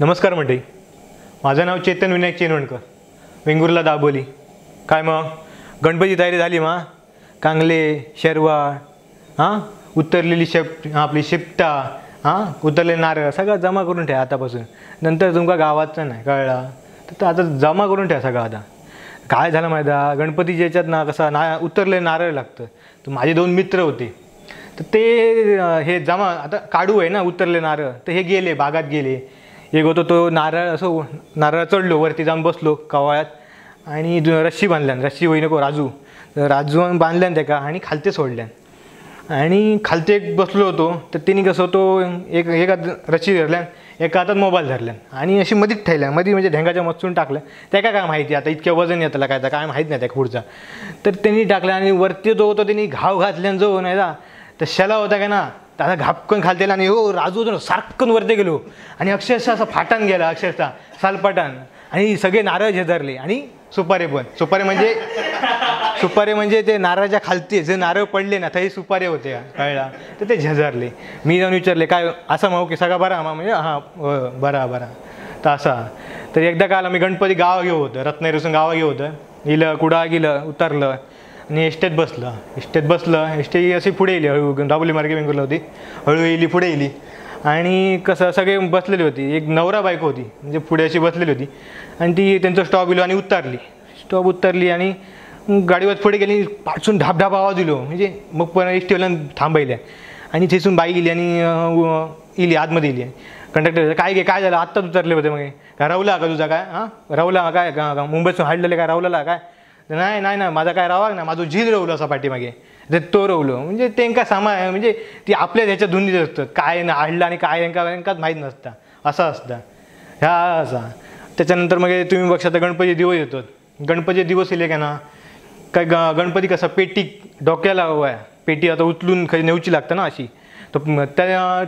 नमस्कार मंडळी, माझं नाव चेतन विनायक चेनवणकर, वेंगुर्ला दाबोली. काय मग गणपती तयारी झाली मा? कांगले, शेरवाळ, उतरलेली आपली शिपटा, उतरलेले नारळ सगळं जमा करून ठेवा आतापासून. नंतर तुमका गावाचं नाही कळला तर आता जमा करून ठेवा सगळं. आता काय झालं माहिती आहे, गणपतीच्या याच्यात ना कसा उतरले नारळ लागतं. तर माझे 2 मित्र होते, तर ते हे जमा आता काढू आहे ना उतरले नारळ, तर हे गेले बागात गेले. एक होतो तो नारळ असं नारळ चढलो, वरती जाऊन बसलो कवाळ्यात आणि रस्सी बांधल्यान, रस्सी होई नको राजू बांधल्यान त्याका आणि खालते सोडल्यान. आणि खालते एक बसलो होतो, तर तिने कसं होतो एका रस्सी धरल्यान, एका हातात मोबाईल धरल्यान आणि अशी मधीच ठेवल्या, मध्ये म्हणजे ढेंगाच्या मचून टाकल्या. त्याका काय माहिती आता इतक्या वजन येतला काय माहीत नाही त्या पुढचा. तर त्यांनी टाकल्या आणि वरती जो होतो त्यांनी घाव घातल्यान जो नाही ना, तर शेला होता का ना, त्याला घापकन खालतेला आणि हो राजू होतो सारखं वरती गेलो आणि अक्षरशः असं फाटान गेला, अक्षरशः सालपाटान. आणि सगळे नारळ झेजारले आणि सुपारे पण. सुपारे म्हणजे ते नारळाच्या खालती जे नारळ पडले ना ते सुपारे होते कळला, तर ते झेजारले. मी जाऊन विचारले काय असं माहू की सगळा बरा म्हणजे बरा तर असा. तर एकदा काय आला, मी गणपती गावा घेऊ होतं, रत्नागिरीपासून गावा घेऊ होतं. गेलं कुडा गेलं, उतरलं आणि एसटेत बसलं. एसटी अशी पुढे येईल, हळू दाबोली मार्गे वेंगुर्ला होती, हळू येईल पुढे येईल. आणि कसं सगळे बसलेली होती, एक नवरा बायको होती म्हणजे पुढे अशी बसलेली होती. आणि ती त्यांचं स्टॉप गेलो आणि उतरली आणि गाडीवर पुढे गेली, पाठसून ढापढाप आवाज दिलो. म्हणजे मग पण एसटीवाल्या थांबायल्या आणि तिथून बाई गेली आणि इली आतमध्ये इली. कंडक्टर काय झालं, आत्ताच उतरले होते. मग काय रवला का तुझा काय रवला काय मुंबईतून हाडलेले काय रवलेला काय? नाही माझा काय रावा ना, माझं झील रवलो असा पाठीमागे, ते तो रवलो. म्हणजे त्यांका म्हणजे ती आपल्या ह्याच्या धुंदीत असतं, काय ना हाडलं आणि काय त्यांकाच माहीत नसतं, असं असतं ह्या असा. त्याच्यानंतर मग तुम्ही बघा आता गणपती दिवस येतो. गणपती दिवस येले का ना, काय गणपती कसा पेटी डोक्याला हवा, पेटी आता उचलून काही नेऊची लागतं ना अशी. तर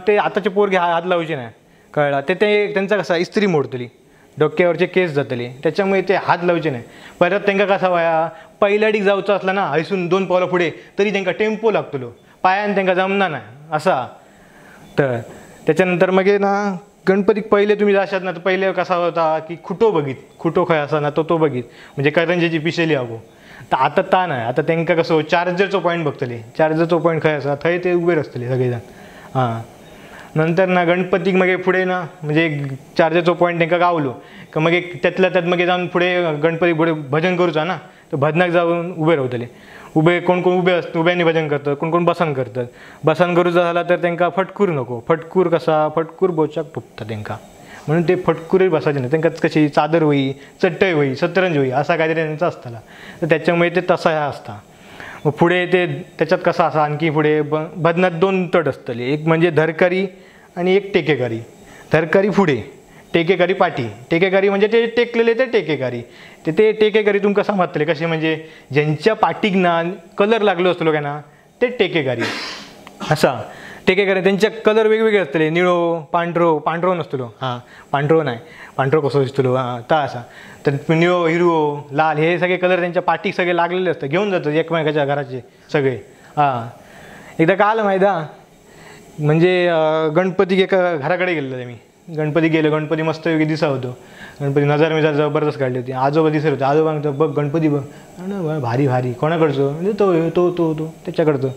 ते आताचे पोरगे हात लावायचे नाही कळला, ते त्यांचा कसा इस्त्री मोडतली, डोक्यावरचे केस जातले, त्याच्यामुळे ते हात लावायचे नाही. परत त्यांना कसा वया पहिल्याडीक जाऊचं असला ना, हयसून 2 पावलं पुढे तरी त्यांना टेम्पो लागतलो, पायाने त्यांना जमणार नाही असा. तर त्याच्यानंतर मग ना गणपती पहिले तुम्ही जाशात ना, तर पहिले कसा होता की खुटो खय असा ना तो बघित म्हणजे करंजीची पिशेली हवो. तर आता ता नाही, आता त्यांना कसं चार्जरचं पॉईंट बघतले, चार्जरचं पॉईंट खय असा थंय ते उभे असतले सगळेजण. नंतर ना गणपतीक मग पुढे ना म्हणजे चार्जरचं पॉईंट त्यांना गावलो का मग त्यातल्या त्यात मग जाऊन पुढे गणपती पुढे भजन करूचा ना, तर भजनाक जाऊन उभे राहतले. कोण उभे असतं, उभ्यांनी भजन करतात, कोण बसन करतात. बसन करूचा झाला तर त्यांना फटकूर नको, फटकूर बोचाक फुटतं त्यांना, म्हणून ते फटकुरी बसायचे नाही. त्यांना कशी चादर होई, चटई होई, सतरंज होई असा काहीतरी त्यांचा असताना, तर त्याच्यामुळे ते तसा ह्या असता. मग पुढे ते त्याच्यात कसा असा आणखी पुढे भजनात 2 तट असतले, एक म्हणजे धरकरी आणि एक टेकेकारी. धरकरी पुढे, टेकेकारी पाठी. टेकेकारी म्हणजे ते टेकलेले ते टेकेकारी. ते टेकेकारी तुमका समजतले कसे, म्हणजे ज्यांच्या पाठीक ना कलर लागलो असतो काय ना, ते टेकेकारी असा. टेकेकारी त्यांच्या कलर वेगवेगळे असतले, निळो पांढरो नसतलो, पांढरो कसं दिसतलो ता असा. तर निळो, हिरवो, लाल हे सगळे कलर त्यांच्या पाठीक सगळे लागलेले असतात, घेऊन जातात एकमेकाच्या घराचे सगळे. एकदा काय आलं माहिती आहे, म्हणजे गणपती एका घराकडे गेलेलो मी. गणपती मस्त वेगळी दिसा होतो. गणपती नजर जबरदस्त काढली होती. आजोबा दिसत होते. आजोबा बघ गणपती बघ, भारी कोणाकडचं म्हणजे तो त्याच्याकडचं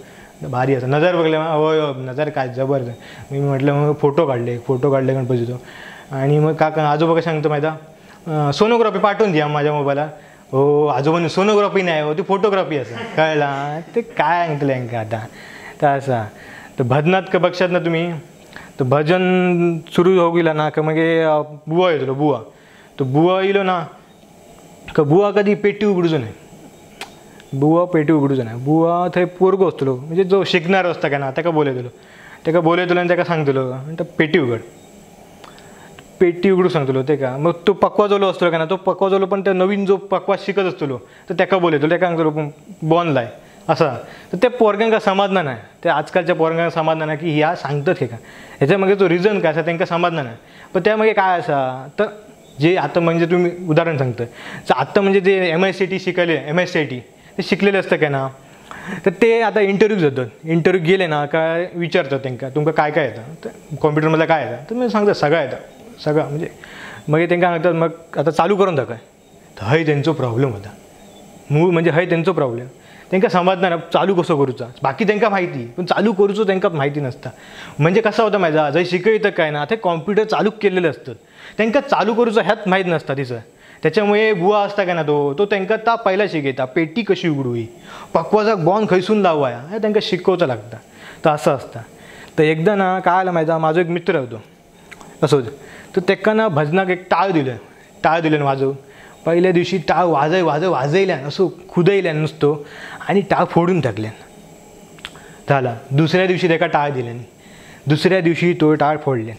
भारी असं. नजर बघले होय नजर काय जबरदस्त. मी म्हटलं मग फोटो काढले गणपतीचं. आणि मग आजोबा काय सांगतो माहिती आहे, सोनोग्राफी पाठवून द्या माझ्या मोबाईलला. हो आजोबाने सोनोग्राफी नाही हो, ती फोटोग्राफी असं कळला. ते काय ऐकलं आता तर असा. तर भजनात का बघशात ना तुम्ही, तर भजन सुरू हो गेला ना का मग बुवा येतो बुवा. तर बुवा येलो ना का बुवा कधी पेटी उघडूचं नाही, बुवा थंय पोरगो असतलो म्हणजे जो शिकणार असता का ना, त्याका बोलयतलो आणि त्याका सांगतलो पेटी उघडू सांगतलो ते का. मग तो पक्वाजोलो असतो का ना, तो पक्वाजोलो पण त्या नवीन जो पक्वास शिकत असतो तर त्याका बोलयतो, त्याका सांगतलो बॉनलाय असा. तर त्या पोरग्यांका समाधान नाही, त्या आजकालच्या पोरग्यांना समाधान नाही की ह्या सांगतात हे का, ह्याच्यामागे जो रिझन काय असा त्यांना समाधान नाही. पण त्यामागे काय असा, तर जे आता म्हणजे तुम्ही उदाहरण सांगतं, तर आत्ता म्हणजे जे MSCIT शिकले, MSCIT ते शिकलेले असतं काय ना, तर ते आता इंटरव्ह्यू जातात. इंटरव्ह्यू गेले ना काय विचारतात त्यांना तुमका काय येतं, तर कॉम्प्युटरमधलं काय येतं, तर मी सांगतो सगळं येतं. सगळं म्हणजे मग तांकां सांगतात मग आता चालू करून दाखय. तर हय त्यांचो प्रॉब्लेम होता, मूळ म्हणजे हय त्यांचो प्रॉब्लेम. तांकां समजना ना चालू कसो करूचा, बाकी तांकां माहिती पण चालू करूचो तांकां माहिती नसता. म्हणजे कसं होता माहिती जर शिकयतं काय ना ते कॉम्प्युटर चालू केलेले असतात, तांकां चालू करूचो ह्यात माहीत नसता तिचं. त्याच्यामुळे बुवा असता काय ना तो तांकां ता पहिला शिकयता पेटी कशी उगडूई, पकवाचा बॉन खंयसून लावया हे तांकां शिकवचं लागता. तर असं असतं. तर एकदा ना काय आलं माहिती माझो एक मित्र होतो असोच, तर ताका ना भजनाक एक टाळ दिलं वाजवून. पहिल्या दिवशी टाळ वाजयल्यान असो खुदयल्यान नुसतो आणि टाळ फोडून टाकल्यान झाला. दुसऱ्या दिवशी ताका टाळ दिल्यान, दुसऱ्या दिवशी तो टाळ फोडल्यान,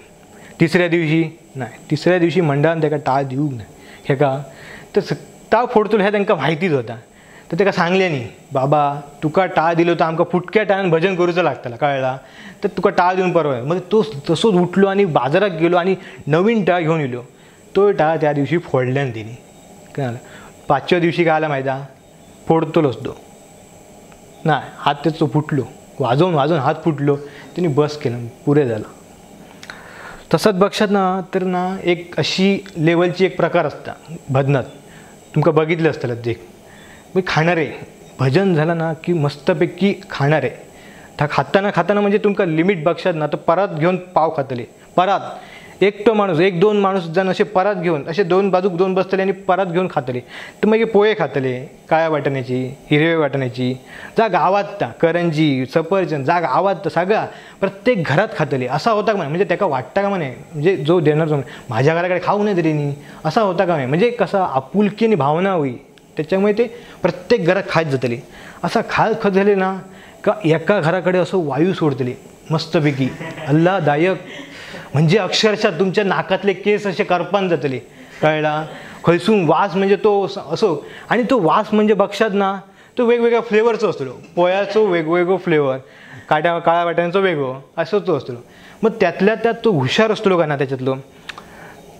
तिसऱ्या दिवशी मंडळान ताका टाळ दिवूंक ना हे का. तर टाळ फोडतलो हे तांकां माहितीच होता. तर ताका सांगलें न्ही बाबा तुका टाळ दिलो तर आमकां फुटक्या टाळान भजन करूचं लागतलं कळला, तर तुका टाळ दिवन परवाय. मग तो तसोच उठलो आणि बाजारात गेलो आणि नवीन टाळ घेऊन येलो. तो टाळ त्या दिवशी फोडल्यान तिने कळलं. पाचव्या दिवशी काय आला माहिती फोडतलोच तो नाही, हात त्याचो फुटलो, वाजवून हात फुटलो. तिने बस केलं, पुरे झालं. तसंच बघशात ना तर ना एक अशी लेवलची एक प्रकार असता भजनात, तुमका बघितलं असतं ते मी खाणारे भजन झालं ना की मस्तपैकी खाणारे. त्या खाताना म्हणजे तुमका लिमिट बघशात ना तर परत घेऊन पाव खातले, परत एकटो माणूस एक दोन माणूस जण असे परत घेऊन असे दोन बाजूक दोन बसतले आणि परत घेऊन खातले. तर मग पोहे खातले, काळ्या वाटाण्याची, हिरव्या वाटाण्याची, जा गावात करंजी सफरचंद जा गावात सगळा प्रत्येक घरात खातले. असा होता का म्हणजे त्याका वाटतं का म्हणे म्हणजे जो देणार माझ्या घराकडे खाऊ नये तरी नाही असा होता का म्हणजे कसा आपुलकीने भावना होई, त्याच्यामुळे ते प्रत्येक घरात खात जातले. असा खात झाले ना का एका घराकडे असं वायू सोडतले मस्तपैकी अल्लादायक, म्हणजे अक्षरशः तुमच्या नाकातले केस असे करपान जातले कळला. खैसून वास म्हणजे तो असो, आणि तो वास म्हणजे बघशात ना तो वेगवेगळ्या फ्लेवरचो असतो. पोह्याचो वेगवेगळो फ्लेवर, काळ्या वाट्यांचो वेगळो असो तो असतो. मग त्यातल्या त्यात तो हुशार असतो का ना त्याच्यातलो,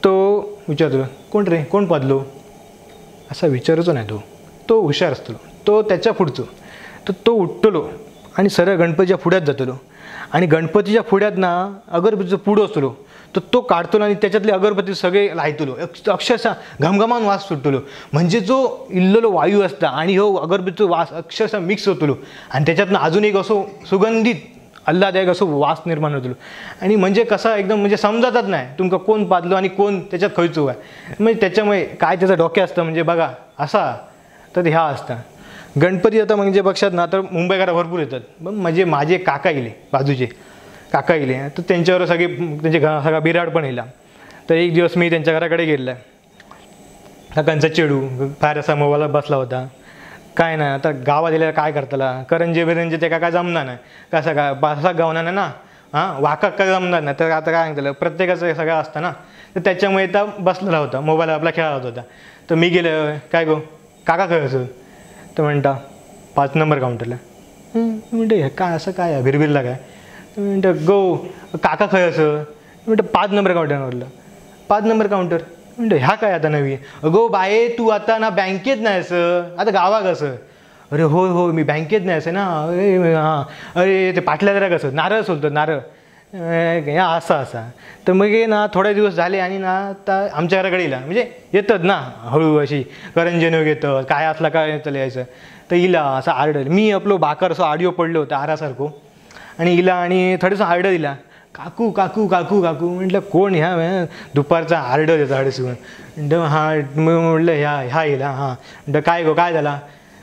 तो विचारतो कोण रे कोण पादलो असा विचारचो नाही. तो हुशार असतो, तो त्याच्या पुढचो. तर तो उठतलो आणि सरळ गणपतीच्या पुढ्यात जातलो आणि गणपतीच्या पुढ्यात ना अगरबत्तीचं पुढं असतो तर तो काढतो आणि त्याच्यातले अगरबत्ती सगळे लायतलो, अक्षरशः घमघमान वास सुटतलो. म्हणजे जो इल्लेलो वायू असता आणि हो अगरबत्तीचा वास अक्षरशः मिक्स होतलो आणि त्याच्यातनं अजून एक असो सुगंधित आल्हादायक असो वास निर्माण होतलो. आणि म्हणजे कसा एकदम म्हणजे समजतच नाही तुमका कोण पादलो आणि कोण त्याच्यात खयचो आहे. म्हणजे त्याच्यामुळे काय त्याचं डोके असतं म्हणजे बघा असा तर ह्या असता. गणपती आता म्हणजे बघशात ना तर मुंबईकरा भरपूर येतात. मग म्हणजे माझे काका इले बाजूचे काका इले तर त्यांच्यावर सगळे त्यांचे सगळा बिराड पण येला. तर एक दिवस मी त्यांच्या घराकडे गेलेला. काकांचा चेडू फार असा मोबाईलला बसला होता. काय नाही आता गावात दिलेला काय करताला करंजे ते काय जमणार नाही कसं काय बसा गावणार ना वाका काय जमणार नाही. तर आता काय सांगतालं प्रत्येकाचं सगळं असतं ना, तर त्याच्यामुळे तर बसलेला होता मोबाईल आपला खेळत होता. तर मी गेलं काय गो काका खेळायचं तर म्हणता 5 नंबर काउंटरला. म्हणते काय असं काय भिरभिरला काय म्हणतं गो काका खेळायचं म्हणतं 5 नंबर काउंटरवरलं 5 नंबर काउंटर म्हणतं ह्या काय आता नवी गो बाये तू आता ना बँकेत नाही असं आता गावा कसं. अरे होय होय मी बँकेत नाही असं ना. अरे हां अरे ते पाटल्या जरा कसं नारळ सोलतं नारळ या असा. तर मग ना थोडे दिवस झाले आणि ना आता आमच्या घराकडे येला म्हणजे येतात ना हळू अशी करंजन येतं काय असला काय येतं यायचं. तर इला असं आरडलं मी आपलो भाकर असं आडिओ पडलो होतं आरासारखो आणि इला आणि थोडंसं आरडं दिला काकू काकू काकू काकू म्हटलं कोण ह्या दुपारचा आरडं देतं हडसून म्हणतं हां म्हटलं ह्या येला हां म्हणतं काय गो काय झाला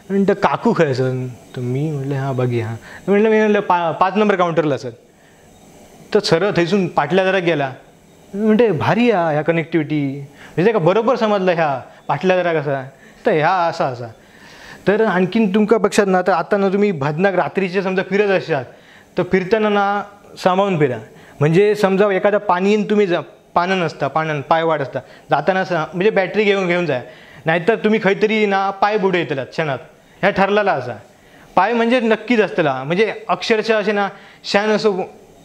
म्हणतं काकू खायचं. तर मी म्हटलं हां बघी हां म्हटलं मी म्हटलं 5 नंबर काउंटरला सर. तर सरळ थैसून पाटल्या जरा गेला म्हणते भारी ह्या कनेक्टिव्हिटी म्हणजे का बरोबर समजलं ह्या पाटल्या जरा कसा तर ह्या असा. तर आणखीन तुमका पक्षात ना तर आता ना तुम्ही भजनाक रात्रीचे समजा फिरत असाल तर फिरताना ना सामावून फिरा. म्हणजे समजा एखादा पाणी तुम्ही पानं नसता पाय वाढ असता जाताना म्हणजे बॅटरी घेऊन जाय नाहीतर तुम्ही खैतरी ना पाय बुडे येतलात क्षणात ह्या ठरलेला असा. पाय म्हणजे नक्कीच असतला म्हणजे अक्षरशः असे ना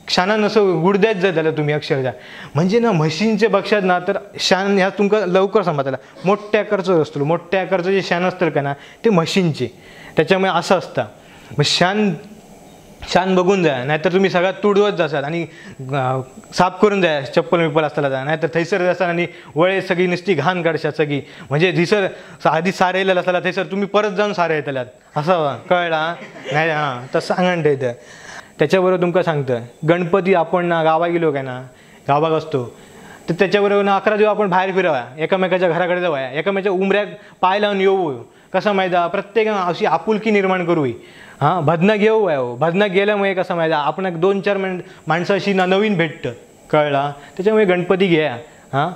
शानान असं गुडद्यात जाताला तुम्ही अक्षरशः. म्हणजे ना म्हशींचे बघशात ना तर शान ह्या तुमका लवकर समजला मोठ्या आकारचं असतो मोठ्या आकारचं जे शान असतं का ना ते म्हशींचे त्याच्यामुळे असं असतं. मग शान शान बघून जाय, नाहीतर तुम्ही सगळ्यात तुडवत जासाल आणि साफ करून जाय चप्पल विप्पल असताना जा, नाहीतर थैसर जासाल आणि वळे सगळी नुसती घाण काढशात सगळी, म्हणजे दिसर आधी सारे येलेलं असला थैसर तुम्ही परत जाऊन सारे येतल्यात असं कळला नाही. हां तर सांगण ते इथं. त्याच्याबरोबर तुमका सांगतं गणपती आपण ना गावा गेलो काय ना, गावाक असतो तर त्याच्याबरोबर ना 11 दिवस आपण बाहेर फिरावा, एकमेकाच्या घराकडे जाऊया, एकमेकाच्या उमऱ्यात पाय लावून येऊ. कसं माहिती आहे प्रत्येक अशी आपुलकी निर्माण करू. हां भजनं घेऊ आहे हो, भजनं गेल्यामुळे कसं माहिती आहे आपण 2-4 माणसं अशी ना नवीन भेटतं कळला. त्याच्यामुळे गणपती घ्या. हां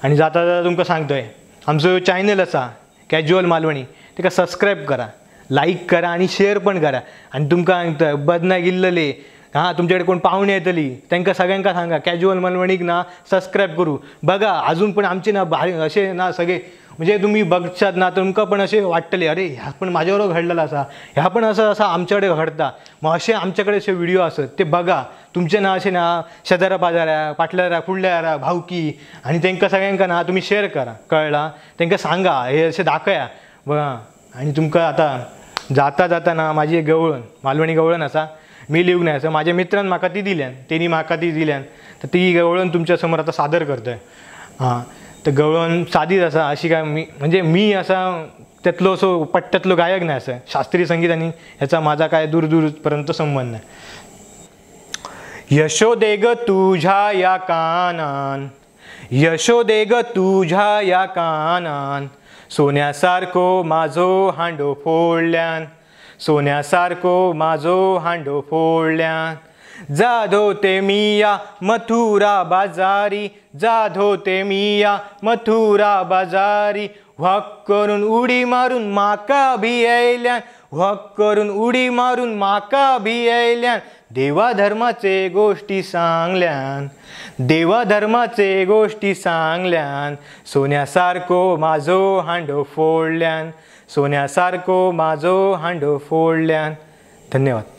आणि जाता जाता तुमका सांगतोय आमचं चॅनल असा कॅज्युअल मालवणी, ते सबस्क्राईब करा, लाईक करा आणि शेअर पण करा. आणि तुमका सांगतं भजनं गेल्लेले हां तुमच्याकडे कोण पाहुणे येतली त्यांना सगळ्यांका सांगा कॅज्युअल मालवणीक ना सबस्क्राईब करू. बघा अजून पण आमचे ना भारी असे ना सगळे म्हणजे तुम्ही बघशात ना तुमका पण असे वाटतले अरे ह्या पण माझ्याबरोबर घडलेला असा, ह्या पण असं असं आमच्याकडे घडता. मग असे आमच्याकडे असे व्हिडिओ असत ते बघा. तुमचे ना असे ना शेजारा पाजाऱ्या पाटल्यारा फुडल्यारा भावकी आणि त्यांना सगळ्यांका ना तुम्ही शेअर करा कळला. त्यांना सांगा हे असे दाखया बघा. आणि तुमका आता जाता जाता ना माझी एक गवळण मालवणी गवळण असा मी लिहून नाही असं माझ्या मित्रांनी माका ती दिल्यान, त्यांनी माका ती दिल्यान, तर ती गवळण तुमच्यासमोर आता सादर करतोय. हां तर गवळण साधीच असा अशी काय म्हणजे मी असा त्यातलो असो पट्ट्यातलो गायक नाही, असं शास्त्रीय संगीत आणि ह्याचा माझा काय दूरपर्यंत संबंध नाही. यशोदे ग तुझ्या या कानान, यशोदे ग तुझ्या या कानान, सोन्यासारखो माझो हांडो फोडल्यान, सोन्यासारखो माझो हांडो फोडल्यान. जाधो ते मिया मथुरा बाजारी, जाधो ते मिया मथुरा बाजारी, व्हक करून उडी मारून माका भियल्यान, व्हक करून उडी मारून माका भियल्यान. देवा धर्माचे गोष्टी सांगल्यान, देवा धर्माचे गोष्टी सांगल्यान, सोन्यासारखो माझो हांडो फोडल्यान, सोन्यासारखो माझो हांडो फोडल्यान. धन्यवाद.